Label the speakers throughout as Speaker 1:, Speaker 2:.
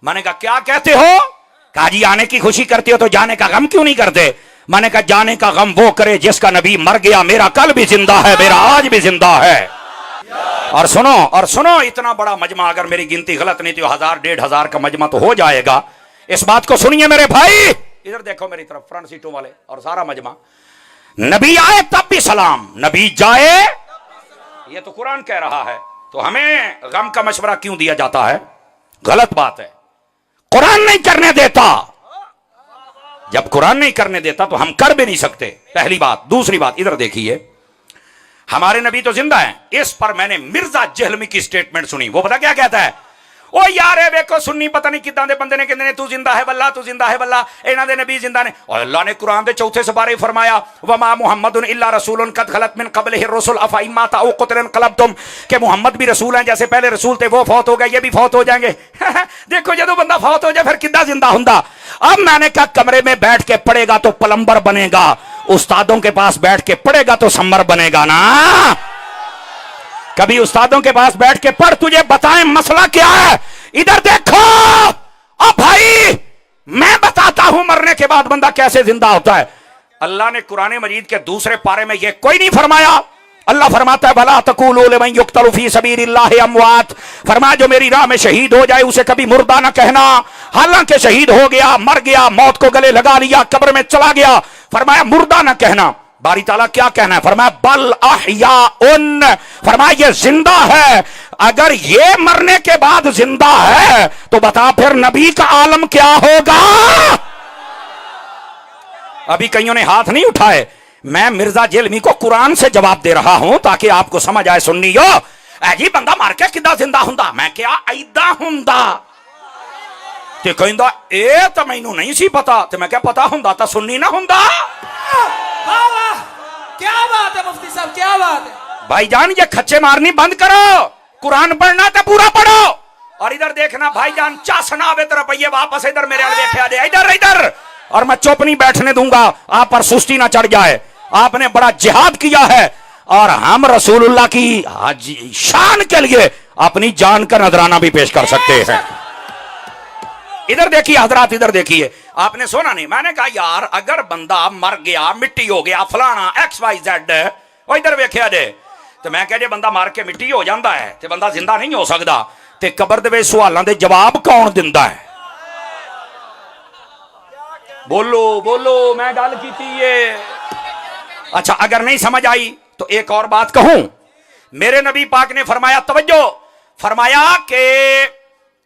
Speaker 1: میں نے کہا کیا کہتے ہو؟ کہا جی آنے کی خوشی کرتے ہو تو جانے کا غم کیوں نہیں کرتے؟ میں نے کہا جانے کا غم وہ کرے جس کا نبی مر گیا، میرا کل بھی زندہ ہے، میرا آج بھی زندہ ہے۔ اور سنو اتنا بڑا مجمع، اگر میری گنتی غلط نہیں تو 1000 1500 کا مجمع تو ہو جائے گا۔ اس بات کو سنیے میرے بھائی، ادھر دیکھو میری طرف، فرنٹ سیٹوں والے اور سارا مجمع۔ نبی آئے تب بھی سلام، نبی جائے، یہ تو قرآن کہہ رہا ہے، تو ہمیں غم کا مشورہ کیوں دیا جاتا ہے؟ غلط بات ہے، قرآن نہیں کرنے دیتا۔ جب قرآن نہیں کرنے دیتا تو ہم کر بھی نہیں سکتے، پہلی بات۔ دوسری بات ادھر دیکھیے، ہمارے نبی تو زندہ ہیں۔ اس پر میں نے مرزا جہلمی کی سٹیٹمنٹ سنی، وہ پتا کیا کہتا ہے؟ او یار ویکھو سنی پتہ نہیں کداں دے بندے نے کہندے نے تو زندہ ہے واللہ، تو زندہ ہے واللہ، انہاں دے نبی زندہ نے۔ اور اللہ نے قرآن دے 4 سپارے فرمایا وما محمد الا رسول قد خلت من قبلہ الرسل افئن مات او قتل انقلبتم، کہ محمد بھی رسول ہیں، جیسے پہلے رسول تھے وہ فوت ہو گئے، یہ بھی فوت ہو جائیں گے۔ دیکھو جدو بندہ فوت ہو جائے پھر کداں زندہ ہوندا؟ اب میں نے کہا کمرے میں بیٹھ کے پڑھے گا تو پلمبر بنے گا، استادوں کے پاس بیٹھ کے پڑھے گا تو سمر بنے گا نا۔ کبھی استادوں کے پاس بیٹھ کے پڑھ، تجھے بتائیں مسئلہ کیا ہے؟ ادھر دیکھو، اب بھائی میں بتاتا ہوں مرنے کے بعد بندہ کیسے زندہ ہوتا ہے۔ اللہ نے قرآن مجید کے 2 پارے میں یہ کوئی نہیں فرمایا۔ اللہ فرماتا ہے بھلا تقولوا لمن یقتل فی سبیل اللہ اموات، فرمایا جو میری راہ میں شہید ہو جائے اسے کبھی مردہ نہ کہنا، حالانکہ شہید ہو گیا، مر گیا، موت کو گلے لگا لیا، قبر میں چلا گیا، فرمایا مردہ نہ کہنا۔ باری تعالیٰ کیا کہنا ہے؟ فرمایا بل احیاء، فرمایا یہ زندہ ہے۔ اگر یہ مرنے کے بعد زندہ ہے تو بتا پھر نبی کا عالم کیا ہوگا؟ ابھی کئیوں نے ہاتھ نہیں اٹھائے، میں مرزا جہلمی کو قرآن سے جواب دے رہا ہوں تاکہ آپ کو سمجھ آئے۔ سنیو، اے جی بندہ مار کے کدہ زندہ ہوندا؟ میں کیا ایدہ ہوندا؟ تے کہندا اے تو مینوں نہیں سی پتا، تے میں کیا پتا ہوندا تا سنی نہ ہوندا؟
Speaker 2: کیا بات ہے مفتی صاحب، کیا بات ہے
Speaker 1: بھائی جان، یہ کھچے مارنی بند کرو، قرآن پڑھنا تو پورا پڑھو۔ اور ادھر دیکھنا بھائی جان، چاسنا آوے تو روپیے واپس ادھر میرے آلے دیکھا دے، ادھر اور میں چپ نہیں بیٹھنے دوں گا، آپ پر سستی نہ چڑھ جائے۔ آپ نے بڑا جہاد کیا ہے اور ہم رسول اللہ کی شان کے لیے اپنی جان کا نذرانہ بھی پیش کر سکتے ہیں۔ ادھر دیکھیے حضرات، ادھر دیکھیے، آپ نے سونا نہیں؟ میں نے کہا یار اگر بندہ مر گیا، مٹی ہو گیا، فلانا ایکس وائی زیڈ، وہ ادھر ویکھیا جے، تو میں کہا جے بندہ مر کے مٹی ہو جاندہ ہے تے بندہ زندہ نہیں ہو سکتا، تے قبر دے وچ سوالاں دے جواب کون دیندا ہے؟ بولو میں گل کیتی ہے۔ اچھا اگر نہیں سمجھ آئی تو ایک اور بات کہوں، میرے نبی پاک نے فرمایا، توجہ، فرمایا کہ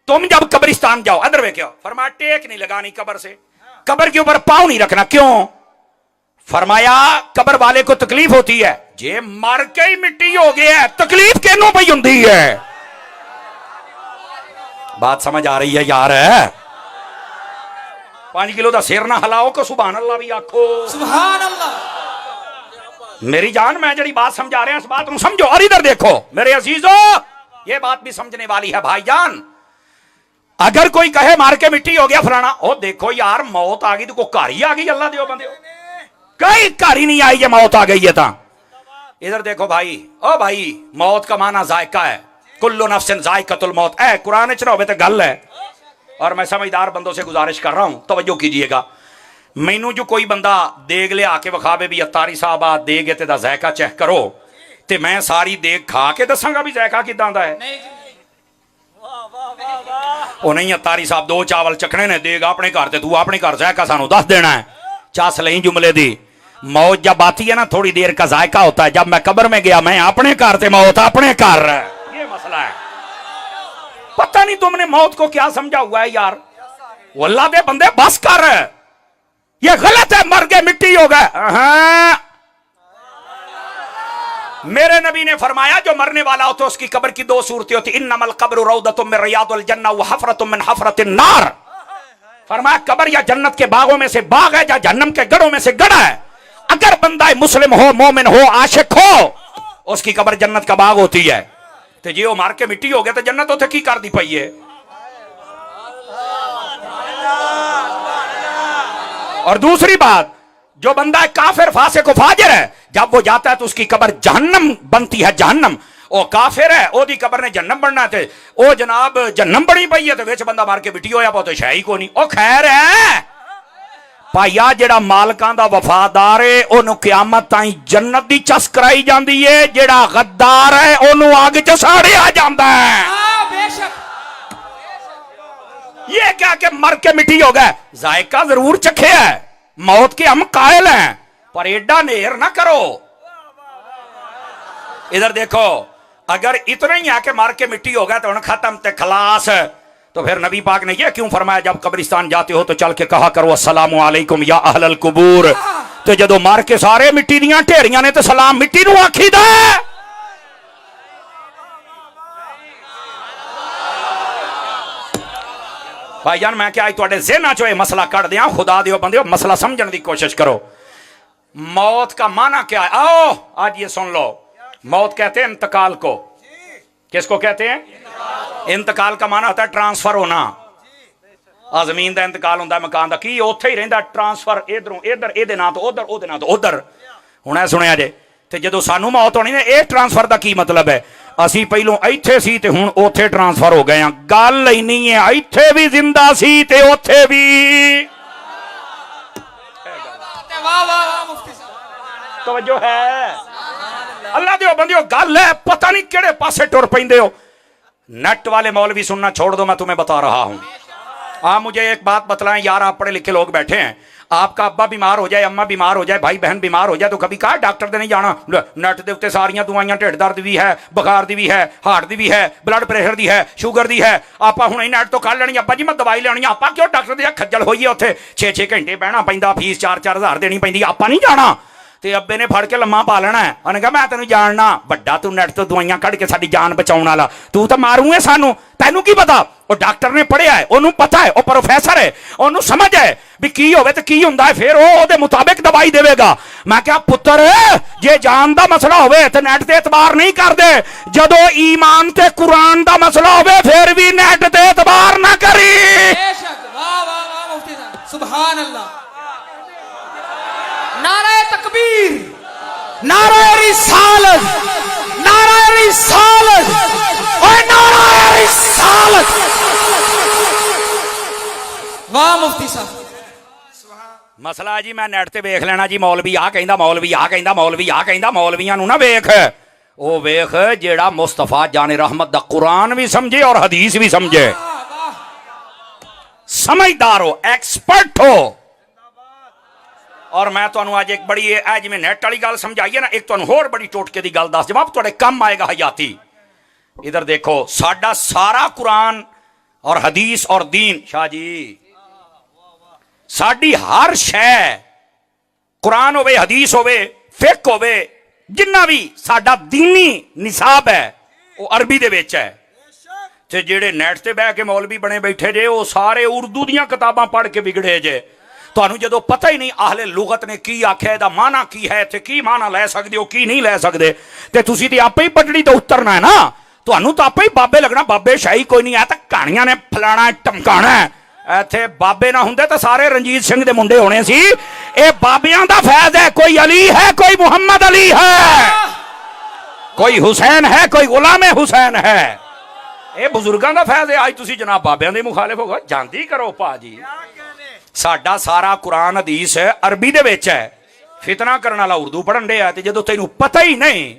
Speaker 1: تم جب قبرستان جاؤ، ادھر ویکھو، فرمایا ٹیک نہیں لگانی قبر سے، قبر کے اوپر پاؤں نہیں رکھنا۔ کیوں؟ فرمایا قبر والے کو تکلیف ہوتی ہے، جے مر کے ہی مٹی ہو گیا ہے تکلیف کینوں پئی ہوندی ہے؟ بات سمجھ آ رہی ہے یار؟ 5 کلو دا سیر نہ ہلاؤ کو سبحان اللہ بھی آکھو،
Speaker 2: سبحان اللہ۔
Speaker 1: میری جان میں جڑی بات سمجھا رہے ہیں اس بات کو سمجھو۔ اور ادھر دیکھو میرے عزیزو، یہ بات بھی سمجھنے والی ہے بھائی جان۔ اگر کوئی کہے مار کے مٹی ہو گیا فلانا، او دیکھو یار موت آ گئی تو کوئی کاری آ گئی، اللہ دیو بندے کئی کاری نہیں آئی، یہ موت آ گئی ہے تا۔ ادھر دیکھو بھائی، او بھائی موت کا معنی ذائقہ ہے، کل نفس ذائقۃ الموت، اے قرآن چ نہ ہوے تے گل ہے۔ اور میں سمجھدار بندوں سے گزارش کر رہا ہوں، توجہ کیجئے گا، مینوں جو کوئی بندہ دیگ لے آ کے وکھاوے بھی اتاری صاحب آ دیگ تے دا ذائقہ چیک کرو، تے میں ساری دیگ کھا کے دساں گا بھی ذائقہ کداں دا ہے؟ وہ نہیں اتاری صاحب 2 چاول چکھنے نے، دیگ اپنے گھر تے تو اپنے گھر ذائقہ سانو دس دینا ہے۔ چاس لیں جملے دی، موت جب آتی ہے نا تھوڑی دیر کا ذائقہ ہوتا ہے، جب میں قبر میں گیا میں اپنے گھر تے موت اپنے گھر، یہ مسئلہ ہے۔ پتہ نہیں تم نے موت کو کیا سمجھا ہوا ہے یار، واللہ دے بندے بس کر، یہ غلط ہے، مر گئے مٹی ہو گئے۔ میرے نبی نے فرمایا جو مرنے والا ہو تو اس کی قبر کی 2 صورتیں ہوتی، انما القبر روضۃ من ریاض الجنہ وحفرۃ من حفرۃ النار، فرمایا قبر یا جنت کے باغوں میں سے باغ ہے یا جہنم کے گڑھوں میں سے گڑھا ہے۔ اگر بندہ مسلم ہو، مومن ہو، عاشق ہو، اس کی قبر جنت کا باغ ہوتی ہے، تو جی وہ مار کے مٹی ہو گیا تو جنت اتنے کی کر دی پئی ہے۔ اور دوسری بات، جو بندہ کافر فاسق و فاجر ہے، جب وہ جاتا ہے تو اس کی قبر جہنم بنتی ہے، جہنم، وہ کافر ہے وہ دی قبر نے جہنم بننا تے وہ جناب جہنم بنی پئی ہے تے وچ بندہ مار کے مٹی ہویا پا تے شے ہی کوئی نہیں او خیر ہے پایا جڑا مالکاں دا وفادار ہے اونوں قیامت تائیں جنت دی چس کرائی جاندی ہے جڑا غدار ہے اونوں اگ چ ساڑیا جاندا ہے
Speaker 2: ہاں بے شک
Speaker 1: یہ کیا کہ مر کے مٹی ہو گئے ذائقہ ضرور چکھے ہے موت کے ہم قائل ہیں پر ایڈا نیر نہ کرو ادھر دیکھو اگر اتنا ہی ہے کہ مر کے مٹی ہو گیا تو انہیں ختم تے خلاص تو پھر نبی پاک نے یہ کیوں فرمایا جب قبرستان جاتے ہو تو چل کے کہا کرو السلام علیکم یا اہل القبور تو جدو مار کے سارے مٹی دیاں ٹھیریاں نے تو سلام مٹی نو آکھی دا بھائی جان میں کیا آئی توڑے ذہنہ چوئے مسئلہ کر دیا خدا دیو بندیو مسئلہ سمجھن دی کوشش کرو موت کا معنی کیا ہے آؤ آج یہ سن لو موت کہتے ہیں انتقال کو کس کو کہتے ہیں انتقال کا معنی ہوتا ہے ٹرانسفر ہونا زمین دا انتقال ہوتا ہے مکان دا کی اوتھے ہی رہندا ٹرانسفر ادھروں ادھر اے دے نام تو ادھر او دے نام تو ادھر ہن سنیا جے تے جدوں سانو موت ہونی نے اے ٹرانسفر دا کی مطلب ہے اسی پہلوں ایتھے سی تے ہن اوتھے ٹرانسفر ہو گئے ہیں گل ہی نہیں ہے ایتھے بھی زندہ سی تے اوتھے بھی
Speaker 2: واہ واہ واہ مفتی صاحب
Speaker 1: توجہ ہے اللہ دیو بندیو گل ہے پتہ نہیں کیڑے پاسے ٹر پیندے ہو نیٹ والے مولوی سننا چھوڑ دو میں تمہیں بتا رہا ہوں آپ مجھے ایک بات بتلائیں یار آپ پڑھے لکھے لوگ بیٹھے ہیں آپ کا ابا بیمار ہو جائے اماں بیمار ہو جائے بھائی بہن بیمار ہو جائے تو کبھی کہا ڈاکٹر دے نہیں جانا نیٹ دے اتے ساریاں دوائیاں ڈھڈ درد بھی ہے بخار دی بھی ہے ہارٹ دی بھی ہے بلڈ پریشر دی ہے شوگر دی ہے آپ ہن نیٹ تو کر لینی ابا جی میں دوائی لینی آپ کیوں ڈاکٹر دے کھجل ہوئیے اتنے 6 گھنٹے بہنا پیندا فیس 4 ہزار دینی پیندی آپ نہیں جانا تے ابے نے پھڑ کے لمحہ پا لینا ہے انہیں کہا میں تینوں جاننا بڑا تو نیٹ تو دوائیاں کٹ کے ساری جان بچاؤن والا تو ماروں ہے سانو تینوں کی پتا وہ ڈاکٹر نے پڑھیا ہے انہوں پتا ہے وہ پروفیسر ہے انہوں سمجھ ہے بھی کی ہوئے تو کی ہوندا ہے پھر وہ دے مطابق دوائی دے گا میں کہا پتر جے جان دا مسئلہ ہوئے تو نیٹ تے اعتبار نہیں کر دے جدو ایمان تے قرآن دا مسئلہ ہوئے پھر بھی نیٹ تے اعتبار نہ کری
Speaker 2: بے شک واہ واہ واہ مفتی صاحب سبحان اللہ نعرہ تکبیر
Speaker 1: نعرہ رسالت نعرہ رسالت اور نعرہ رسالت
Speaker 2: واہ مفتی صاحب
Speaker 1: مسئلہ جی میں نیٹ تے ویکھ لینا جی مولوی آ کہندا مولوی آ کہندا مولوی آ کہندا مولویاں نو نہ ویکھ او ویکھ جیڑا مصطفیٰ جان رحمت دا قرآن بھی سمجھے اور حدیث بھی سمجھے سمجھدار ہو ایکسپرٹ ہو اور میں تانوں آج ایک بڑی اج میں نیٹ والی گل سمجھائیے نا ایک تانوں ہور بڑی ٹوٹکے دی گل دس جواب تواڈے کم آئے گا حیاتی ادھر دیکھو ساڈا سارا قرآن اور حدیث اور دین شاہ جی ساڈی ہر شے قرآن ہوے حدیث ہوے فقہ ہوے جنہ بھی ساڈا دینی نصاب ہے وہ عربی دے وچ ہے تے جڑے نیٹ تے بیٹھ کے مولوی بنے بیٹھے جے وہ سارے اردو دیاں کتاباں پڑھ کے بگڑے جے تانوں جدو پتہ ہی نہیں اہل لغت نے کی آکھیا دا معنی کی ہے تے کی معنی لے سکدے ہو کی نہیں لے سکدے تے تسی تے آپے ہی پٹڑی تے اترنا ہے نا تانوں تو آپے ہی بابے لگنا بابے شاہی کوئی نہیں ہے تے کہانیاں نے پھلانا ہے ٹمکانا ہے ایتھے بابے نہ ہوندے تے سارے رنجیت سنگھ دے منڈے ہونے سی اے بابیاں دا فیض ہے کوئی علی ہے کوئی محمد علی ہے کوئی حسین ہے کوئی غلام حسین ہے اے بزرگاں دا فیض ہے آج تسی جناب بابیاں دے مخالف ہو گئے جاندی کرو پا جی ساڈا سارا قرآن حدیث عربی دے وچ ہے فتنہ کرنے والا اردو پڑھن دے ہے تے جدوں تینوں پتہ ہی نہیں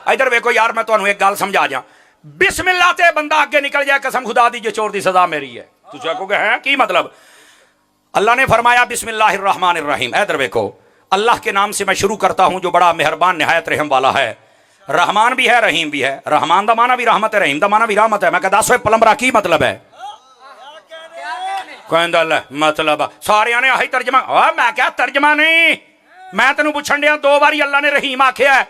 Speaker 1: ادھر ویکھو یار میں تانوں ایک گل سمجھا جاں بسم اللہ تے بندہ آگے نکل جائے قسم خدا دی جو چور دی سزا میری ہے تسی آکھو گے ہیں کی مطلب اللہ نے فرمایا بسم اللہ الرحمن الرحیم ادھر ویکھو اللہ کے نام سے میں شروع کرتا ہوں جو بڑا مہربان نہایت رحم والا ہے رحمان بھی ہے رحیم بھی ہے رحمان دا معنی بھی رحمت ہے رحیم دا معنی بھی رحمت ہے میں کہا دسو پلمبرا کی مطلب ہے کہندا اللہ مطلب سارے نے آہی ترجمہ میں کیا ترجمہ نہیں میں تینوں پوچھن دیا 2 باری اللہ نے رحیم آکھیا ہے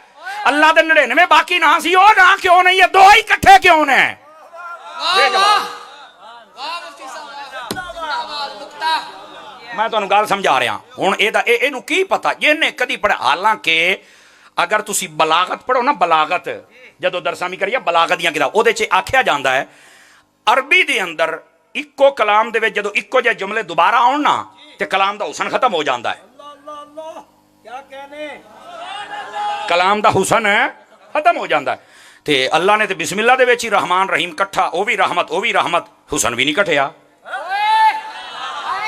Speaker 1: اللہ دے 99 باقی نہ سی او نہ کیوں نہیں ہے 2 ہی اکٹھے کیوں نے
Speaker 2: واہ واہ واہ مفتی صاحب زندہ باد نقطہ
Speaker 1: میں تانوں گل سمجھا رہا ہوں اینوں کی پتہ یہ نے کدی پڑھا حالانکہ اگر تسی بلاغت پڑھو نا بلاغت جدو درساں بھی کریے بلاغت دیاں کتاب اودے چ آکھیا جاندا ہے عربی دے اندر اکو کلام دے وچ جدو اکو جے جملے دوبارہ آن نا تے کلام دا حسن ختم ہو جاندا ہے
Speaker 3: کیا کہنے
Speaker 1: ਕਲਾਮ ਦਾ ਹੁਸਨ ਹੈ ਖਤਮ ਹੋ ਜਾਂਦਾ ਹੈ। ਤੇ ਅੱਲਾ ਨੇ ਤੇ ਬਿਸਮਿਲ੍ਲਾ ਦੇ ਵਿੱਚ ਹੀ ਰਹਿਮਾਨ ਰਹੀਮ ਇਕੱਠਾ, ਉਹ ਵੀ ਰਹਿਮਤ ਹੁਸਨ ਵੀ ਨਹੀਂ ਘਟਿਆ।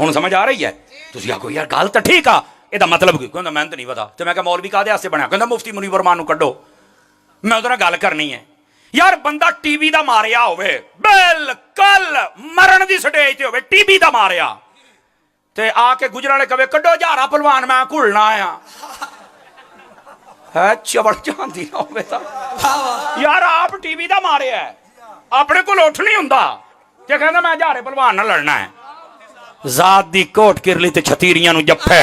Speaker 1: ਹੁਣ ਸਮਝ ਆ ਰਹੀ ਹੈ? ਤੁਸੀਂ ਆਖੋ ਯਾਰ ਗੱਲ ਤਾਂ ਠੀਕ ਆ, ਇਹਦਾ ਮਤਲਬ ਕੀ? ਕਹਿੰਦਾ ਮੈਨੂੰ ਤਾਂ ਨਹੀਂ ਪਤਾ। ਤੇ ਮੈਂ ਕਿਹਾ ਮੌਲਵੀ ਕਾਹਦੇ ਵਾਸਤੇ ਬਣਿਆ? ਕਹਿੰਦਾ ਮੁਫਤੀ ਮੁਨੀਵਰ ਰਹਿਮਾਨ ਨੂੰ ਕੱਢੋ, ਮੈਂ ਉਹਦੇ ਨਾਲ ਗੱਲ ਕਰਨੀ ਹੈ। ਯਾਰ ਬੰਦਾ ਟੀਵੀ ਦਾ ਮਾਰਿਆ ਹੋਵੇ, ਬਿਲਕੁਲ ਮਰਨ ਦੀ ਸਟੇਜ ਤੇ ਹੋਵੇ, ਟੀਵੀ ਦਾ ਮਾਰਿਆ, ਤੇ ਆ ਕੇ ਗੁਜਰਾਲੇ ਕਵੇ ਕੱਢੋ ਹਜ਼ਾਰਾ ਭਲਵਾਨ ਮੈਂ ਘੁਲਣਾ ਆ, ਹੈ ਚਵੜ ਜਾਂਦੀ ਨਾ ਹੋਵੇ ਤਾਂ ਯਾਰ ਆਪ ਟੀਵੀ ਦਾ ਮਾਰਿਆ, ਆਪਣੇ ਕੋਲ ਉੱਠ ਨਹੀਂ ਹੁੰਦਾ, ਤੇ ਕਹਿੰਦਾ ਮੈਂ ਹਜ਼ਾਰੇ ਭਲਵਾਨ ਨਾਲ ਲੜਨਾ ਹੈ। ਜ਼ਾਤ ਦੀ ਕੋਟ ਕਿਰਲੀ ਤੇ ਛਤੀਰੀਆਂ ਨੂੰ ਜੱਫੇ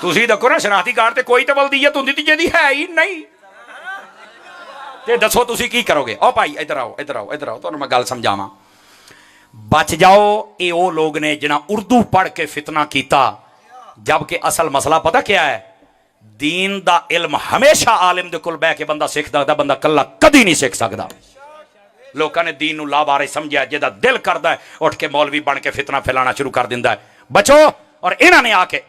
Speaker 1: ਤੁਸੀਂ ਦੇਖੋ ਨਾ ਸ਼ਨਾਖਤੀ ਕਾਰਡ ਤੇ ਕੋਈ ਤਬਦੀਲੀਅਤ ਹੁੰਦੀ ਤੇ ਜਿਹਦੀ ਹੈ ਹੀ ਨਹੀਂ, ਤੇ ਦੱਸੋ ਤੁਸੀਂ ਕੀ ਕਰੋਗੇ? ਓ ਭਾਈ ਇੱਧਰ ਆਓ ਇੱਧਰ ਆਓ ਇੱਧਰ ਆਓ, ਤੁਹਾਨੂੰ ਮੈਂ ਗੱਲ ਸਮਝਾਵਾਂ। ਬਚ ਜਾਓ, ਇਹ ਉਹ ਲੋਕ ਨੇ ਜਿਨ੍ਹਾਂ ਉਰਦੂ ਪੜ੍ਹ ਕੇ ਫਿਤਨਾ ਕੀਤਾ, ਜਬਕਿ ਅਸਲ ਮਸਲਾ ਪਤਾ ਕਿਆ ਹੈ? ਦੀਨ ਦਾ ਇਲਮ ਹਮੇਸ਼ਾ ਆਲਿਮ ਦੇ ਕੋਲ ਬਹਿ ਕੇ ਬੰਦਾ ਸਿੱਖ ਸਕਦਾ, ਬੰਦਾ ਕੱਲਾ ਕਦੀ ਨਹੀਂ ਸਿੱਖ ਸਕਦਾ। ਲੋਕਾਂ ਨੇ ਦੀਨ ਨੂੰ ਲਾਵਾਰਿਸ ਸਮਝਿਆ, ਜਿਹਦਾ ਦਿਲ ਕਰਦਾ ਹੈ ਉੱਠ ਕੇ ਮੌਲਵੀ ਬਣ ਕੇ ਫਿਤਨਾ ਫੈਲਾਣਾ ਸ਼ੁਰੂ ਕਰ ਦਿੰਦਾ ਹੈ। ਬਚੋ। ਔਰ ਇਹਨਾਂ ਨੇ ਆ ਕੇ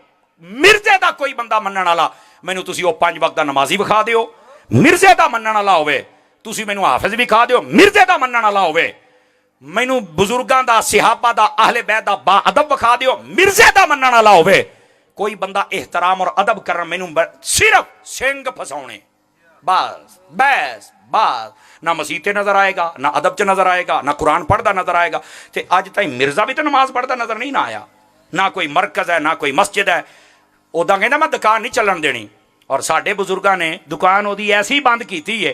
Speaker 1: ਮਿਰਜ਼ੇ ਦਾ ਕੋਈ ਬੰਦਾ ਮੰਨਣ ਵਾਲਾ, ਮੈਨੂੰ ਤੁਸੀਂ ਉਹ 5 ਵਕਤ ਦਾ ਨਮਾਜ਼ੀ ਵਿਖਾ ਦਿਓ, ਮਿਰਜ਼ੇ ਦਾ ਮੰਨਣ ਵਾਲਾ ਹੋਵੇ, ਤੁਸੀਂ ਮੈਨੂੰ ਹਾਫਿਜ਼ ਵਿਖਾ ਦਿਓ, ਮਿਰਜ਼ੇ ਦਾ ਮੰਨਣ ਵਾਲਾ ਹੋਵੇ, ਮੈਨੂੰ ਬਜ਼ੁਰਗਾਂ ਦਾ, ਸਿਹਾਬਾ ਦਾ, ਅਹਲੇ ਬੈਤ ਦਾ ਬਾ ਅਦਬ ਵਿਖਾ ਦਿਓ, ਮਿਰਜ਼ੇ ਦਾ ਮੰਨਣ ਵਾਲਾ ਹੋਵੇ, ਕੋਈ ਬੰਦਾ ਇਹਤਰਾਮ ਔਰ ਅਦਬ ਕਰਨ, ਮੈਨੂੰ ਸਿਰਫ ਸਿੰਘ ਫਸਾਉਣੇ ਬਸ ਬਸ ਬਸ। ਨਾ ਮਸੀਤ ਤੇ ਨਜ਼ਰ ਆਏਗਾ, ਨਾ ਅਦਬ ਚ ਨਜ਼ਰ ਆਏਗਾ, ਨਾ ਕੁਰਾਨ ਪੜ੍ਹਦਾ ਨਜ਼ਰ ਆਏਗਾ। ਤੇ ਅੱਜ ਤਾਈਂ ਮਿਰਜ਼ਾ ਵੀ ਤਾਂ ਨਮਾਜ਼ ਪੜ੍ਹਦਾ ਨਜ਼ਰ ਨਹੀਂ ਨਾ ਆਇਆ, ਨਾ ਕੋਈ ਮਰਕਜ਼ ਹੈ, ਨਾ ਕੋਈ ਮਸਜਿਦ ਹੈ। ਉਦਾਂ ਕਹਿੰਦਾ ਮੈਂ ਦੁਕਾਨ ਨਹੀਂ ਚੱਲਣ ਦੇਣੀ, ਔਰ ਸਾਡੇ ਬਜ਼ੁਰਗਾਂ ਨੇ ਦੁਕਾਨ ਉਹਦੀ ਐਸੀ ਬੰਦ ਕੀਤੀ ਹੈ,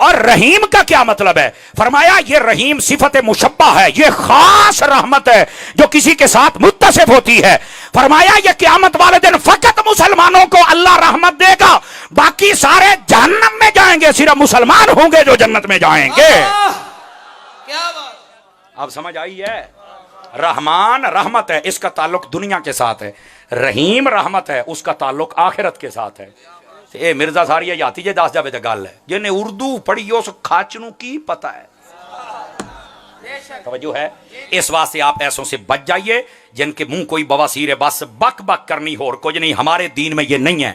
Speaker 1: اور رحیم کا کیا مطلب ہے؟ فرمایا یہ رحیم صفت مشبہ ہے، یہ خاص رحمت ہے جو کسی کے ساتھ متصف ہوتی ہے۔ فرمایا یہ قیامت والے دن فقط مسلمانوں کو اللہ رحمت دے گا، باقی سارے جہنم میں جائیں گے، صرف مسلمان ہوں گے جو جنت میں جائیں گے۔
Speaker 2: کیا بات!
Speaker 1: اب سمجھ آئی ہے؟ رحمان رحمت ہے، اس کا تعلق دنیا کے ساتھ ہے، رحیم رحمت ہے، اس کا تعلق آخرت کے ساتھ ہے۔ اے مرزا ساری جاتی جے دس جاوے تے گل ہے، جنہیں اردو پڑھی اس کھاچنوں کی پتہ ہے۔ توجہ ہے؟ اس واسطے آپ ایسوں سے بچ جائیے جن کے منہ کوئی بواسیر ہے، بس بک بک کرنی ہو اور کچھ نہیں۔ ہمارے دین میں یہ نہیں ہے۔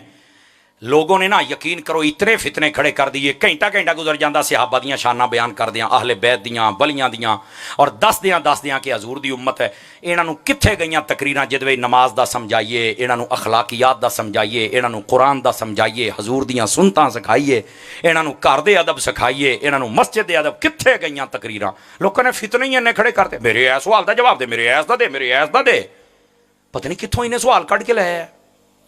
Speaker 1: لوگوں نے نا یقین کرو اتنے فتنے کھڑے کر دیے، گھنٹہ گھنٹہ گزر جاندہ صحابہ دیاں شانہ بیان کر دیاں، اہل بیت دیاں، ولیاں دیاں، اور دس دیاں کہ حضور دی امت ہے۔ انہاں نو کتھے گئیاں تقریراں جدوے نماز دا سمجھائیے، انہاں نو اخلاقیات دا سمجھائیے، انہاں نو قرآن دا سمجھائیے، حضور دیاں سنتاں سکھائیے، انہاں نو گھر دے ادب سکھائیے، انہاں نو مسجد دے ادب، کتھے گئیاں تقریراں؟ لوکاں نے فتنے ہی انہیں کھڑے کرتے، میرے ایس سوال دا جواب دے، میرے ایس دا دے، میرے ایس دا دے۔ پتہ نہیں کتھوں انہیں سوال کٹ کے لے ہے۔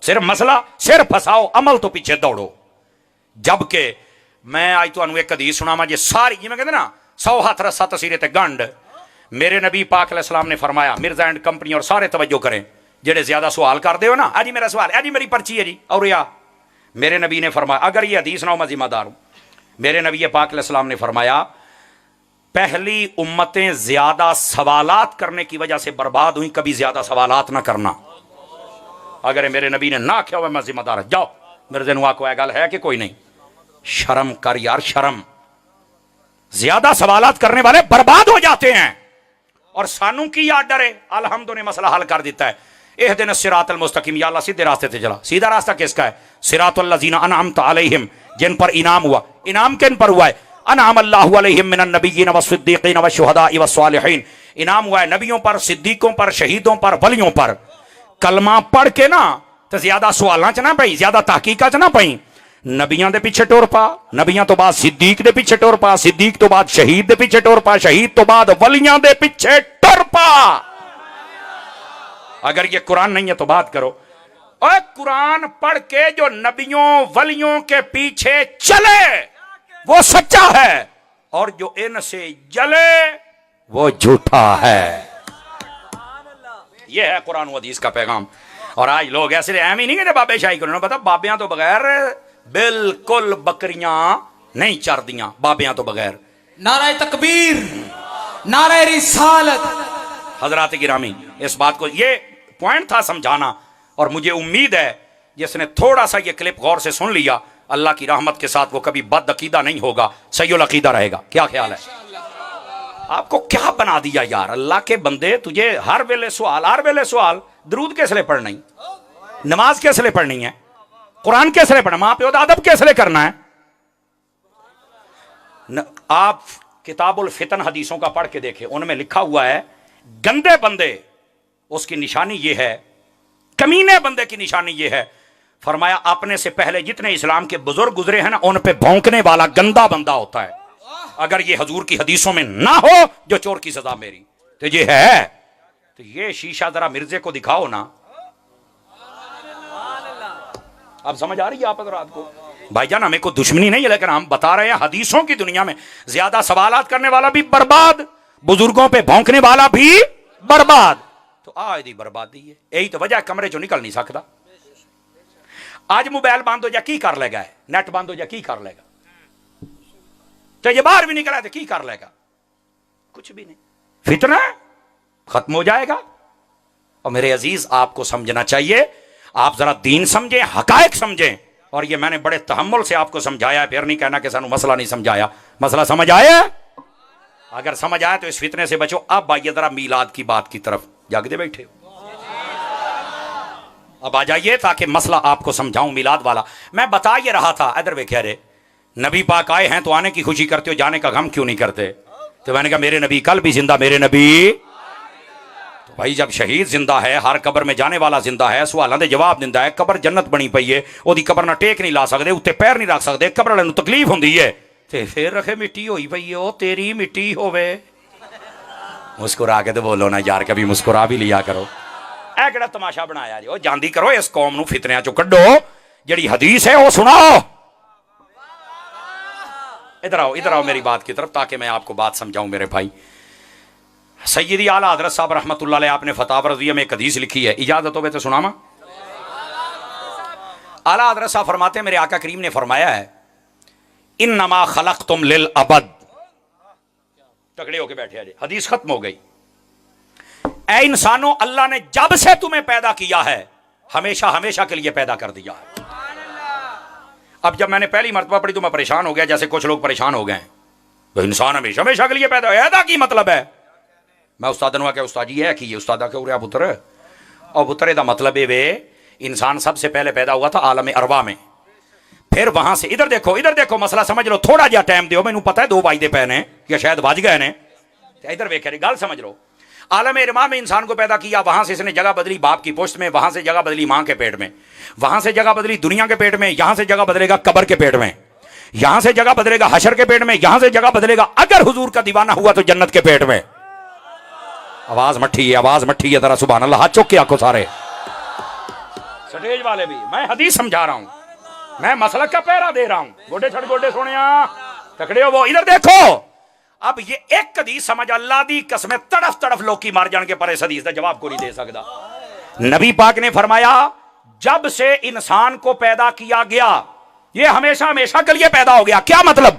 Speaker 1: صرف مسئلہ سر پھساؤ، عمل تو پیچھے دوڑو۔ جبکہ میں آج تو انہوں ایک حدیث سناما جی ساری جی میں کہتے نا 100 ہاتھ رسا تصیرے تے گنڈ۔ میرے نبی پاک علیہ السلام نے فرمایا، مرزا اینڈ کمپنی اور سارے توجہ کریں جڑے زیادہ سوال کر دے ہو نا، آجی میرا سوال ہے، آجی میری پرچی ہے جی، اور یا میرے نبی نے فرمایا، اگر یہ حدیث نہ ہو میں ذمہ دار ہوں، میرے نبی پاک علیہ السلام نے فرمایا پہلی امتیں زیادہ سوالات کرنے کی وجہ سے برباد ہوئیں، کبھی زیادہ سوالات نہ کرنا۔ اگر میرے نبی نے نہ کیا ہوا میں ذمہ دار ہے۔ جاؤ مرزے نوا کو گل ہے کہ کوئی نہیں؟ شرم کر یار، شرم۔ زیادہ سوالات کرنے والے برباد ہو جاتے ہیں۔ اور سانوں کی یاد ڈرے، الحمد نے مسئلہ حل کر دیتا ہے۔ اہدنا الصراط المستقیم، یا اللہ سیدھے راستے سے چلا۔ سیدھا راستہ کس کا ہے؟ صراط الذین انعمت علیہم، جن پر انعام ہوا۔ انعام کن پر ہوا ہے؟ انعم اللہ علیہم من النبیین والصدیقین والشہداء والصالحین۔ انعام ہوا ہے نبیوں پر، صدیقوں پر، شہیدوں پر، ولیوں پر۔ کلمہ پڑھ کے نا تو زیادہ سوالاں چ نہ پئی، زیادہ تحقیقات چ نہ پئی، نبیاں دے پیچھے ٹور پا، نبیاں تو بعد صدیق دے پیچھے ٹور پا، صدیق تو بعد شہید دے پیچھے ٹور پا، شہید تو بعد ولیاں دے پیچھے ٹور پا۔ اگر یہ قرآن نہیں ہے تو بات کرو۔ اور قرآن پڑھ کے جو نبیوں ولیوں کے پیچھے چلے وہ سچا ہے، اور جو ان سے جلے وہ جھوٹا ہے۔ یہ ہے قرآن و حدیث کا پیغام۔ اور آج لوگ ایسے اہم ہی نہیں کہ بابے شاہی کرنے پتا، بابیاں تو بغیر بالکل بکریاں نہیں چر دیاں، بابیاں تو بغیر۔
Speaker 2: نعرہ تکبیر، نعرہ رسالت۔
Speaker 1: حضرات گرامی، اس بات کو یہ پوائنٹ تھا سمجھانا، اور مجھے امید ہے جس نے تھوڑا سا یہ کلپ غور سے سن لیا، اللہ کی رحمت کے ساتھ وہ کبھی بد عقیدہ نہیں ہوگا، صحیح العقیدہ رہے گا۔ کیا خیال ہے؟ آپ کو کیا بنا دیا یار؟ اللہ کے بندے، تجھے ہر ویلے سوال، درود کیس لے پڑھنا ہی، نماز کیس لے پڑھنی ہے، قرآن کیس لے پڑھنا، ماں پیو دا ادب کیس لے کرنا ہے۔ آپ کتاب الفتن حدیثوں کا پڑھ کے دیکھیں، ان میں لکھا ہوا ہے گندے بندے اس کی نشانی یہ ہے، کمینے بندے کی نشانی یہ ہے، فرمایا اپنے سے پہلے جتنے اسلام کے بزرگ گزرے ہیں نا، ان پہ بھونکنے والا گندا بندہ ہوتا ہے۔ اگر یہ حضور کی حدیثوں میں نہ ہو جو چور کی سزا میری، تو یہ ہے، تو یہ شیشہ ذرا مرزے کو دکھاؤ نا۔ اب سمجھ آ رہی ہے آپ حضرات کو؟ بھائی جان ہمیں کوئی دشمنی نہیں ہے، لیکن ہم بتا رہے ہیں حدیثوں کی دنیا میں زیادہ سوالات کرنے والا بھی برباد، بزرگوں پہ بھونکنے والا بھی برباد۔ تو آج دی بربادی ہے، یہی تو وجہ کمرے چوں نکل نہیں سکتا۔ آج موبائل بند ہو جا کی کر لے گا، نیٹ بند ہو جا کی کر لے گا، تو یہ باہر بھی نکلا تو کی کر لے گا؟ کچھ بھی نہیں۔ فتنہ ختم ہو جائے گا۔ اور میرے عزیز آپ کو سمجھنا چاہیے، آپ ذرا دین سمجھیں، حقائق سمجھیں، اور یہ میں نے بڑے تحمل سے آپ کو سمجھایا ہے، پھر نہیں کہنا کہ سانو مسئلہ نہیں سمجھایا۔ مسئلہ سمجھ آیا؟ اگر سمجھ آیا تو اس فتنے سے بچو۔ اب آئیے ذرا میلاد کی بات کی طرف، جاگتے بیٹھے ہو، اب آ جائیے تاکہ مسئلہ آپ کو سمجھاؤں میلاد والا۔ میں بتا یہ رہا تھا، ادھر ویکھے رے، نبی پاک آئے ہیں تو آنے کی خوشی کرتے ہو، جانے کا غم کیوں نہیں کرتے؟ تو میں نے کہا میرے نبی کل بھی زندہ، میرے نبی تو بھائی جب شہید زندہ ہے، ہر قبر میں جانے والا زندہ ہے، سوالاں دے جواب دیندا ہے، قبر جنت بنی پئی ہے، اودی قبر نہ ٹیک نہیں لا سکدے، اوتے پیر نہیں رکھ سکدے، قبر والے نوں تکلیف ہوندی ہے، تے پھر رکھے مٹی ہوئی پئی ہے، او تیری مٹی ہوے۔ مسکرا کے تو بولو نا یار، کبھی مسکرا بھی لیا کرو۔ اے کیڑا تماشا بنایا جی، او جاندی کرو اس قوم نو فتنیاں چوں کڈو، جڑی حدیث ہے وہ سناؤ۔ ادھر آؤ میری بات کی طرف تاکہ میں آپ کو بات سمجھاؤں میرے بھائی. سیدی اعلیٰ حضرت صاحب رحمۃ اللہ علیہ آپ نے فتاوی رضویہ میں ایک حدیث لکھی ہے, اجازت ہو تو سناما. اعلیٰ حضرت صاحب فرماتے ہیں میرے آقا کریم نے فرمایا ہے انما خلقتم للابد. تکڑے ہو کے بیٹھے جی, حدیث ختم ہو گئی. اے انسانوں, اللہ نے جب سے تمہیں پیدا کیا ہے ہمیشہ ہمیشہ کے لیے پیدا کر دیا ہے. اب جب میں نے پہلی مرتبہ پڑھی تو میں پریشان ہو گیا, جیسے کچھ لوگ پریشان ہو گئے ہیں. تو انسان ہمیشہ ہمیشہ کے لیے پیدا ہے کی مطلب ہے. میں استاد نے کہ استاد جی ہے کہ یہ استاد کے اریا پتر اور پترے دا مطلب ہے انسان سب سے پہلے پیدا ہوا تھا عالم ارواح میں. پھر وہاں سے ادھر دیکھو مسئلہ سمجھ لو, تھوڑا جہا ٹائم دیو, مینوں پتہ ہے 2 وعدے پے نے یا شاید بج گئے نے. ادھر ویکھے جی گل سمجھ لو. عالم ارواح میں انسان کو پیدا کیا, وہاں سے اس نے جگہ بدلی باپ کی پشت میں, وہاں سے جگہ بدلی ماں کے پیٹ میں, وہاں سے جگہ بدلی دنیا کے پیٹ میں, یہاں سے جگہ بدلے گا قبر کے پیٹ میں, یہاں سے جگہ بدلے گا حشر کے پیٹ میں, یہاں سے جگہ بدلے گا اگر حضور کا دیوانہ ہوا تو جنت کے پیٹ میں. آواز مٹھی ہے ذرا سبحان اللہ, ہاتھ چوک کے آنکھوں سارے سٹیج والے بھی. میں حدیث سمجھا رہا ہوں, میں مسلک کا پہرا دے رہا ہوں. گوڈے چھڑ گوڈے سونیا تکڑے ہو. وہ ادھر دیکھو, اب یہ ایک حدیث سمجھ, اللہ دی قسم تڑف لوکی مار جان کے پر اس حدیث دا جواب کو نہیں دے سکتا. نبی پاک نے فرمایا جب سے انسان کو پیدا کیا گیا یہ ہمیشہ ہمیشہ کے لیے پیدا ہو گیا. کیا مطلب؟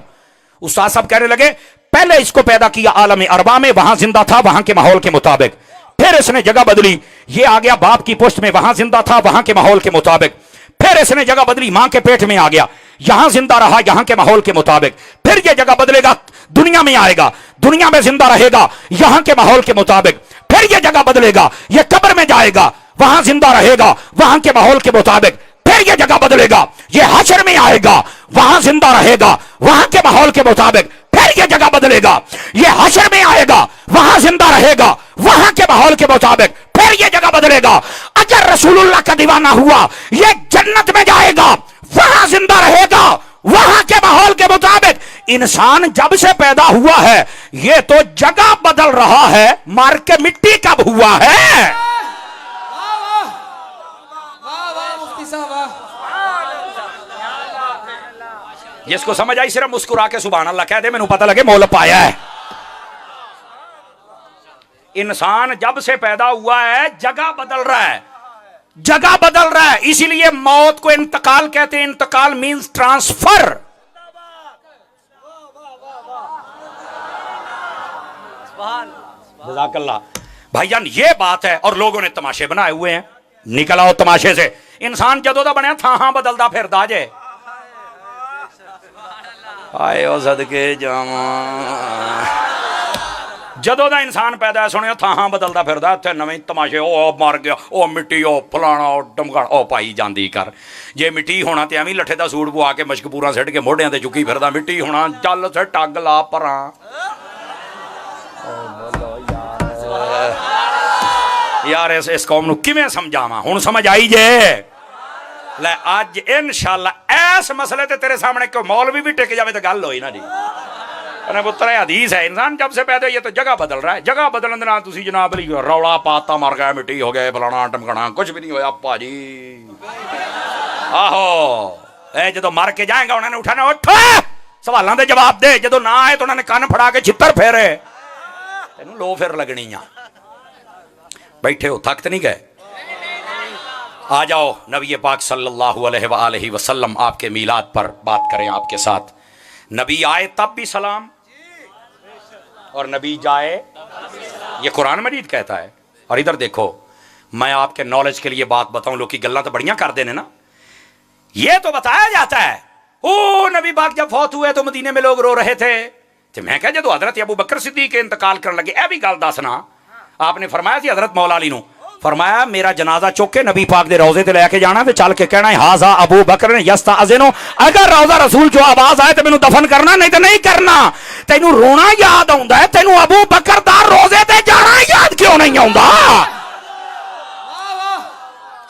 Speaker 1: استاد صاحب کہنے لگے پہلے اس کو پیدا کیا عالم ارواح میں, وہاں زندہ تھا وہاں کے ماحول کے مطابق. پھر اس نے جگہ بدلی, یہ آ گیا باپ کی پشت میں, وہاں زندہ تھا وہاں کے ماحول کے مطابق. پھر اس نے جگہ بدلی ماں کے پیٹ میں آ گیا, یہاں زندہ رہا یہاں کے ماحول کے مطابق. پھر یہ جگہ بدلے گا دنیا میں آئے گا, دنیا میں زندہ رہے گا یہاں کے ماحول کے مطابق. پھر یہ جگہ بدلے گا, یہ قبر میں جائے گا وہاں زندہ رہے گا وہاں کے ماحول کے مطابق. پھر یہ جگہ بدلے گا, یہ حشر میں آئے گا وہاں زندہ رہے گا وہاں کے ماحول کے مطابق. پھر یہ جگہ بدلے گا, یہ حشر میں آئے گا وہاں زندہ رہے گا وہاں کے ماحول کے مطابق. پھر یہ جگہ بدلے گا, اگر رسول اللہ کا دیوانہ ہوا یہ جنت میں جائے گا وہاں زندہ رہے گا وہاں کے ماحول کے مطابق. انسان جب سے پیدا ہوا ہے یہ تو جگہ بدل رہا ہے, مار کے مٹی کب ہوا ہے؟
Speaker 2: مفتی صاحب
Speaker 1: جس کو سمجھ آئی صرف مسکرا کے سبحان اللہ کہہ دے, مینوں پتہ لگے مول پایا ہے. انسان جب سے پیدا ہوا ہے جگہ بدل رہا ہے, جگہ بدل رہا ہے. اسی لیے موت کو انتقال کہتے ہیں. انتقال مینز ٹرانسفر. جزاک اللہ بھائی جان, یہ بات ہے. اور لوگوں نے تماشے بنائے ہوئے ہیں, نکل آؤ تماشے سے. انسان جدوں دا بنیا تھا ہاں بدلدا پھردا جے. آئے او صدقے جاواں, جدوں دا انسان پیدا ہے سنیا تھا ہاں بدلدا پھردا. اتنے نویں تماشے, او مر گیا, او مٹی, او فلانا, او ڈمگڑ, او پائی جاندی کر. جے مٹی ہونا تے ایویں لٹھے دا سوٹ پوا کے مشک پورا سٹ کے موڈیاں تے چکی پھردا. مٹی ہونا چل تے ٹگ لا پراں. یار اس قوم نو کیویں سمجھاواں؟ ہن سمجھ آئی جے. لے اج انشاءاللہ ایس مسئلے تے تیرے سامنے کوئی مولوی بھی ٹک جاوے تے گل ہوئی نا جی. انہیں پتر حدیث ہے انسان جب سے پیدا ہوئی ہے تو جگہ بدل رہا ہے. جگہ بدلن دے نال تسی جناب علی رولا پاتا مر گیا, مٹی ہو گئے, فلانا ٹمکنا, کچھ بھی نہیں ہویا پا جی. آہو اے جدو مر کے جائیں گا انہوں نے اٹھانا, اٹھ سوالاں دے جواب دے. جدو نہ آئے تو انہوں نے کان پھڑا کے چھتر پھیرے. تینوں لو پھر لگنی آ. بیٹھے ہو تھک تے نہیں گئے؟ آ جاؤ نبی پاک صلی اللہ علیہ وآلہ وسلم آپ کے میلاد پر بات کریں آپ کے ساتھ. نبی آئے تب بھی سلام اور نبی جائے, یہ قرآن مجید کہتا ہے. اور ادھر دیکھو, میں آپ کے نالج کے لیے بات بتاؤں, لوگ کی گلاں تو بڑیاں کر دینے نا. یہ تو بتایا جاتا ہے او نبی پاک جب فوت ہوئے تو مدینے میں لوگ رو رہے تھے. تو میں کہا جدو حضرت ابو بکر صدیق کے انتقال کرنے لگے, اے بھی گل دسنا. آپ نے فرمایا تھی حضرت مولا علی نو, فرمایا میرا جنازہ چک کے نبی پاک دے روزے تے لے کے جانا تے چل کے کہنا ہے ہاذا ابو بکر یستاذنو, اگر روزہ رسول چو آواز آئے تے مینوں دفن کرنا, نہیں تے نہیں کرنا. تینوں رونا یاد آوندا ہے, تینوں ابو بکر دا روزے تے جانا یاد کیوں نہیں آوندا؟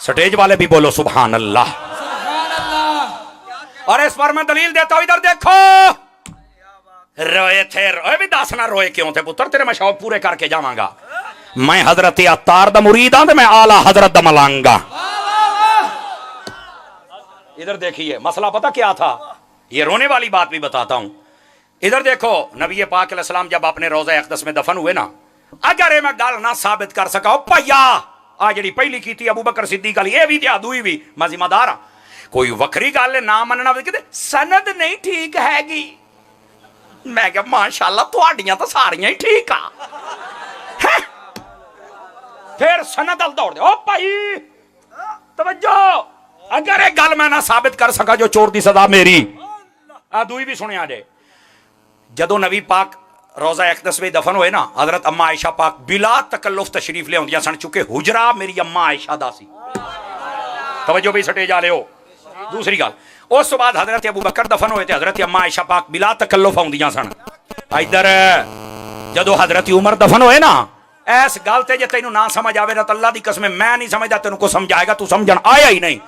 Speaker 1: سٹیج والے بھی بولو سبحان اللہ. اور اس پر میں دلیل دیتا ہوں, ادھر دیکھو. روئے تھے, روئے بھی دسنا روئے کیوں تھے پتر, تیرے میں شوق پورے کر کے جاواں گا. میں حضرت عطار دا مرید ہاں تے میں اعلی حضرت دا ملانگا. ادھر دیکھیے مسئلہ پتہ کیا تھا, یہ رونے والی بات بھی بتاتا ہوں. ادھر دیکھو نبی پاک علیہ السلام جب اپنے روضہ اقدس میں دفن ہوئے نا، اگر یہ میں گل نہ ثابت کر سکا پیا آ جڑی پہلی کی تھی ابو بکر صدیق علی، یہ بھی تھی دوئی بھی میں ذمہ دار ہاں، کوئی وکری گل نہ مننا کہتے سند نہیں ٹھیک ہے گی، میں کہ ماشاءاللہ تہاڈیاں تو ساریاں ہی ٹھیک آ، پھر سند ال دوڑ دے او بھائی توجہ، اگر ایک گل میں نہ ثابت کر سکا جو چور دی سزا میری دوئی بھی سنیا جے، جدو نبی پاک روضہ اقدس میں دفن ہوئے نا، حضرت اما عائشہ پاک بلا تکلف تشریف لے ہوندیاں سن، چونکہ حجرہ میری اما عائشہ دا سی، توجہ بھی سٹے جا لے ہو۔ دوسری گل اس بعد حضرت ابو بکر دفن ہوئے تھے، حضرت اما عائشہ پاک بلا تکلف ہوندیاں سن۔ ادھر جدو حضرت عمر دفن ہوئے نا، ایس گل تے جے تینوں نہ سمجھ آوے تے اللہ دی قسم میں نہیں سمجھدا تینوں کو سمجھائے گا، تو سمجھن آیا ہی نہیں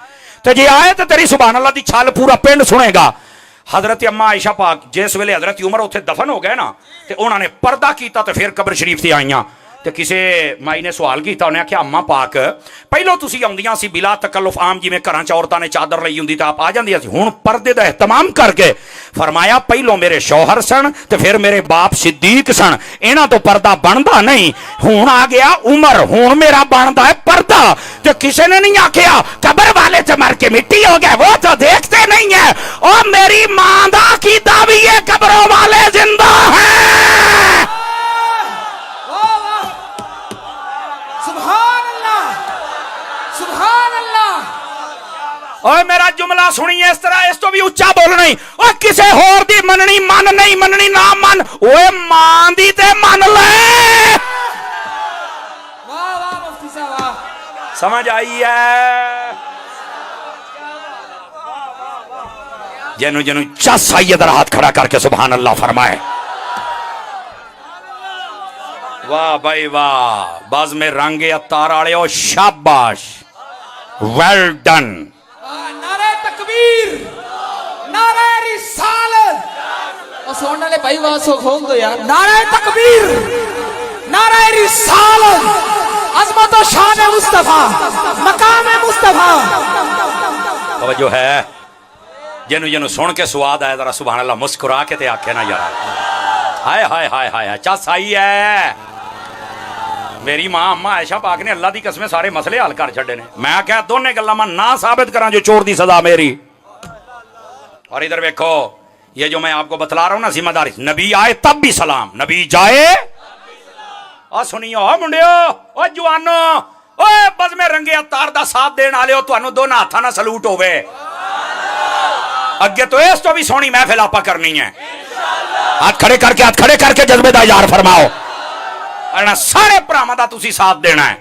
Speaker 1: تے جے آئے تے تیری سبحان اللہ دی چھال پورا پنڈ سنے گا۔ حضرت اما عائشہ پاک جس ویلے حضرت عمر اتنے دفن ہو گئے نا تے انہوں نے پردہ کیتا تے پھر قبر شریف تے آئیاں تے کسے مائی نے سوال کیتا، انہیں کہا اما پاک پہلو تسی آندیاں سی بلا تکلف، عام جی میں گھراں چ عورتاں نے چادر لئی ہوندی تے آپ آ جاندیاں سی، ہن پردے دا اہتمام کر کے فرمایا پہلو میرے شوہر سن تے پھر میرے باپ صدیق سن، انہاں تو پردہ بندا نہیں، ہن آ گیا عمر، ہن میرا بندا ہے پردہ، تے کسے نے نہیں آکھیا قبر والے تے مر کے مٹی ہو گئے وہ تو دیکھتے نہیں ہیں، اور میری ماں دا عقیدہ بھی یہ قبروں والے زندہ ہیں۔ اور میرا جملہ سنیے اس طرح، اس تو بھی اچھا بولنا ہی، اور کسے ہور دی مننی من نہیں مننی نہ من، اوے مان دی تے من لے۔
Speaker 2: واہ واہ مفتی صاحب واہ،
Speaker 1: سمجھ آئی ہے؟ جنو جنو چس آئی ادھر ہاتھ کھڑا کر کے سبحان اللہ فرمائے۔ واہ بھائی واہ، باز میں رنگ اتار آڑے ہو، شاباش، ویل ڈن۔
Speaker 2: نعرہ تکبیر، نعرہ رسالت، اور سوڑنے والے بھائی وہاں سو کھول دو یار، نعرہ تکبیر، نعرہ رسالت، عظمت و شان مصطفیٰ، مقام مصطفیٰ۔
Speaker 1: توجہ ہے، جنو جنو سن کے سواد آئے ذرا سبحان اللہ مسکرا کے تے آکھے نا یار، ہائے ہائے ہائے ہائے، چس آئی ہے۔ میری ماں اما عائشہ پاک نے اللہ دی قسم سارے مسئلے حل کر چھڑے نے، میں کہا دونے گلاں میں نہ ثابت کراں جو چور دی سزا میری۔ اور ادھر دیکھو یہ جو میں آپ کو بتلا رہا ہوں نا ذمہ داری، نبی آئے تب بھی سلام، نبی جائے اور سنیو منڈیو او جوانو او بس میں رنگے اتار دا ساتھ دین آلے ہو، تو انو دو ہاتھاں نہ سلوٹ ہوئے، اگے تو اس تو بھی سونی محفل آپا کرنی ہے، ہاتھ کھڑے کر کے جذبے دا اظہار فرماؤ، اور سارے پراما دا تسی ساتھ دینا ہے،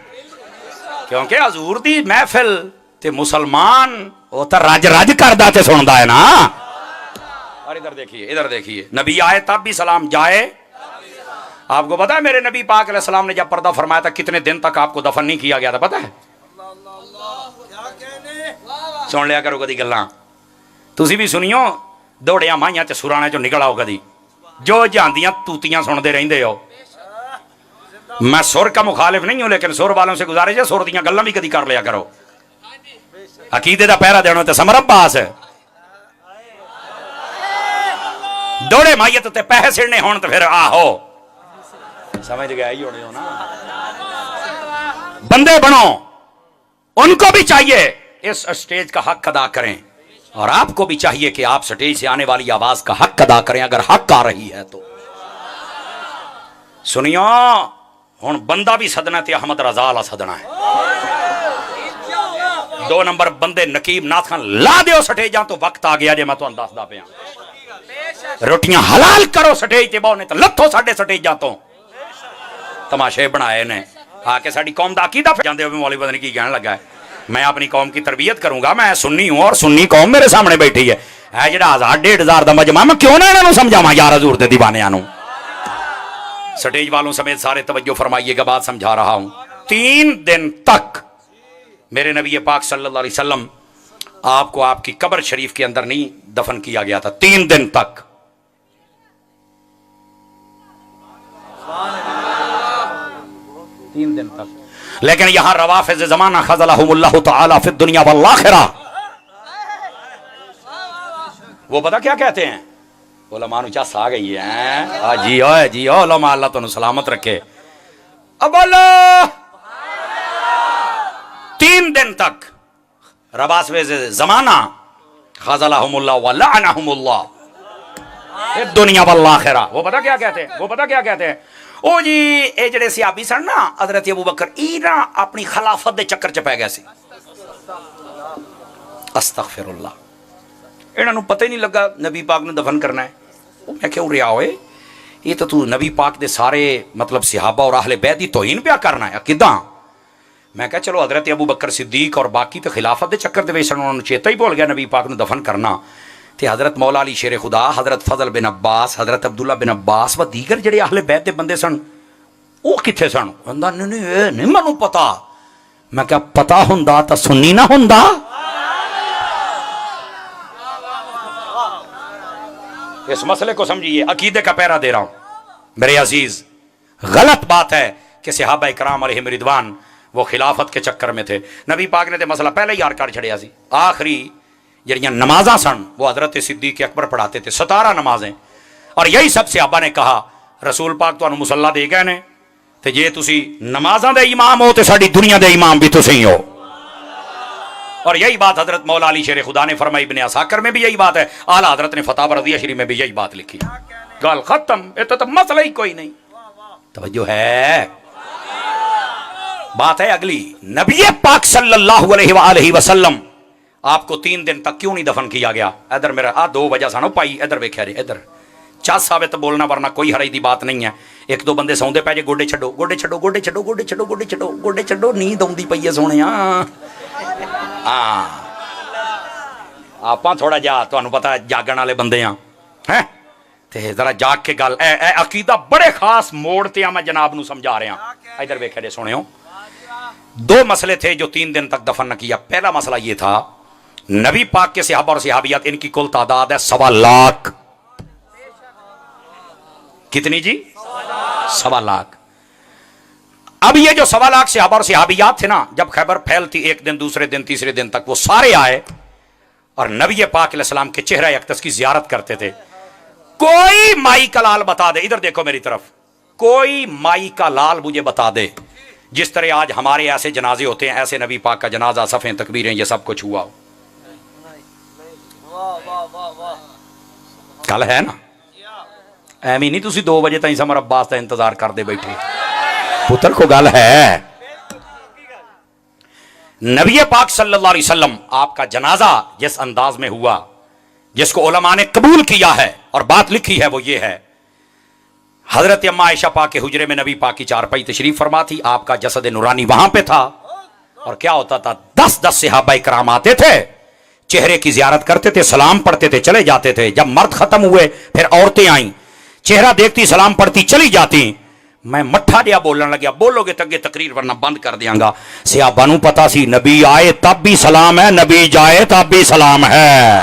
Speaker 1: کیونکہ حضور دی محفل تے مسلمان وہ تا رج کردہ تے سندا ہے نا۔ اور ادھر دیکھیے نبی آئے تب بھی سلام، جائے۔ آپ کو پتا ہے میرے نبی پاک علیہ السلام نے جب پردہ فرمایا تھا کتنے دن تک آپ کو دفن نہیں کیا گیا تھا پتا ہے؟ سن لیا کرو کدی گلاں، تسی بھی سنیو، دوڑیاں مائیاں تے سرانے چو نکل آؤ کدی، جو جاندیاں توتیاں سن دے رہندے ہو۔ میں سر کا مخالف نہیں ہوں لیکن سر والوں سے گزارش ہے سر دیاں گلاں بھی کدی کر لیا کرو، عقیدے دا پہرا دینا تے سمر عباس ہے، دوڑے مائیت تے پہے سڑنے ہون تے پھر آہو، سمجھ گیا ہی ہونے ہو نا۔ بندے بنو، ان کو بھی چاہیے اس اسٹیج کا حق ادا کریں، اور آپ کو بھی چاہیے کہ آپ سٹیج سے آنے والی آواز کا حق ادا کریں اگر حق آ رہی ہے تو۔ سنیو ہن بندہ بھی سدنا تے احمد رضا والا سدنا ہے، 2 نمبر بندے نقیب ناتھ خان لا دیو سٹیجاں تو وقت آ گیا جے میں تو دسدا پیا، روٹیاں حلال کرو سٹیج تے بہنے تے لتھو ساڈے سٹیجاں تو، تماشے بنائے نے آ کے ساڈی قوم دا عقیدہ جاندے ہوئے مولوی پتہ نہیں کی کہنے لگا ہے، میں اپنی قوم کی تربیت کروں گا، میں سنی ہوں اور سنی قوم میرے سامنے بیٹھی ہے جڑا 1000-1500 دا مجمع میں کیوں نہ انہاں نوں سمجھاواں یار حضور دے دیوانیاں نوں۔ سٹیج والوں سمیت سارے توجہ فرمائیے گا، بات سمجھا رہا ہوں۔ 3 دن تک میرے نبی پاک صلی اللہ علیہ وسلم آپ کو آپ کی قبر شریف کے اندر نہیں دفن کیا گیا تھا، 3 دن تک۔ 3 دن تک، لیکن یہاں روافض زمانہ خذلہم اللہ تعالی فی الدنیا والآخرہ، وہ پتہ کیا کہتے ہیں؟ علماء نو چس آ گئی ہے جی علماء اللہ تانوں سلامت رکھے. اب اللہ 3 دن تک رباسوے زمانہ خذلہم اللہ ولعنہم اللہ دنیا والآخرہ. وہ پتہ کیا کہتے ہیں او جی اے جڑے صحابی سن نا حضرت ابو بکر ای نا اپنی خلافت دے چکر چ پے گئے سی. استغفر اللہ. انہاں نوں پتہ ہی نہیں لگا نبی پاک نے دفن کرنا ہے. میں کیوں رہا ہوئے یہ تو نبی پاک دے سارے مطلب صحابہ اور اہل بیت دی توہین پیا کرنا ہے کداں. میں کہا چلو حضرت ابو بکر صدیق اور باقی تو خلافت دے چکر دے وچ انہاں نوں چیتا ہی بھول گیا نبی پاک نوں دفن کرنا. تے حضرت مولا علی شیر خدا, حضرت فضل بن عباس, حضرت عبداللہ بن عباس و دیگر جڑے اہل بیت دے بندے سن او کتھے سن؟ کہندا نہیں مینوں پتا. میں کہا پتا ہوندا تا سنی نہ ہوندا. اس مسئلے کو سمجھیے, عقیدے کا پیرا دے رہا ہوں میرے عزیز. غلط بات ہے کہ صحابہ اکرام علیہم رضوان وہ خلافت کے چکر میں تھے. نبی پاک نے تے مسئلہ پہلے ہی کر چھڑیا سی. آخری جڑیاں نمازاں سن وہ حضرت صدیق اکبر پڑھاتے تھے 17 نمازیں, اور یہی سب صحابہ نے کہا رسول پاک تانوں مصلی دے گئے نے تے جے تسی نمازاں دے امام ہو تے ساڈی دنیا دے امام بھی تسی ہو. اور یہی بات حضرت مولا علی شیر خدا نے فرمائی. ابن عساکر میں بھی یہی بات ہے, اعلیٰ حضرت نے فتح رضیہ شریف میں بھی یہی بات لکھی. گل ختم. یہ تو مسئلہ ہی کوئی نہیں. توجہ ہے. بات ہے اگلی. نبی پاک صلی اللہ علیہ وآلہ وسلم آپ کو 3 دن تک کیوں نہیں دفن کیا گیا؟ ادھر میرا 2 وجہ سانو پائی. ادھر ویکھیا جی, ادھر چا ثابت بولنا ورنہ کوئی ہرائی دی بات نہیں ہے. 1-2 بندے سوندے پے جے گوڈے چھڈو گوڈے چھڈو گوڈے چھڈو گوڈے چھڈو گوڈے چھڈو گوڈے چھڈو. نیند آوندی پئی ہے سونےاں. ہاں آپ تھوڑا جا تانوں پتہ جاگن والے بندے ہیں تے ذرا جاگ کے گل اے عقیدہ بڑے خاص موڑ تے میں جناب نو سمجھا رہا ہوں. ادھر ویکھے جے سنیو. 2 مسئلے تھے جو 3 دن تک دفن نہ کیا. پہلا مسئلہ یہ تھا نبی پاک کے صحابہ اور صحابیات ان کی کل تعداد ہے 1.25 لاکھ. کتنی جی؟ 1.25 لاکھ. اب یہ جو 1.25 لاکھ صحابہ اور صحابیات تھے نا, جب خیبر پھیلتی ایک دن دوسرے دن تیسرے دن تک وہ سارے آئے اور نبی پاک علیہ السلام کے چہرہ اقدس کی زیارت کرتے تھے. کوئی مائی کا لال بتا دے, ادھر دیکھو میری طرف, کوئی مائی کا لال مجھے بتا دے جس طرح آج ہمارے ایسے جنازے ہوتے ہیں ایسے نبی پاک کا جنازہ, صفیں تکبیریں یہ سب کچھ ہوا ہو. کل ہے نا ایویں نہیں تسی 2 بجے تائیں سمر عباس کا انتظار کر دے بیٹھے پتر کو. گل ہے نبی پاک صلی اللہ علیہ وسلم آپ کا جنازہ جس انداز میں ہوا, جس کو علماء نے قبول کیا ہے اور بات لکھی ہے وہ یہ ہے, حضرت اما عائشہ پاک کے حجرے میں نبی پاک کی چارپائی تشریف فرما تھی. آپ کا جسد نورانی وہاں پہ تھا اور کیا ہوتا تھا 10 صحابہ کرام آتے تھے, چہرے کی زیارت کرتے تھے, سلام پڑھتے تھے, چلے جاتے تھے. جب مرد ختم ہوئے پھر عورتیں آئیں, چہرہ دیکھتی سلام پڑھتی چلی جاتی. میں مٹھا دیا بولنے لگیا, بولو گے تگے تقریر ورنہ بند کر دیاں گا. صحابہ نوں پتا سی نبی آئے تب بھی سلام ہے, نبی جائے تب بھی سلام ہے.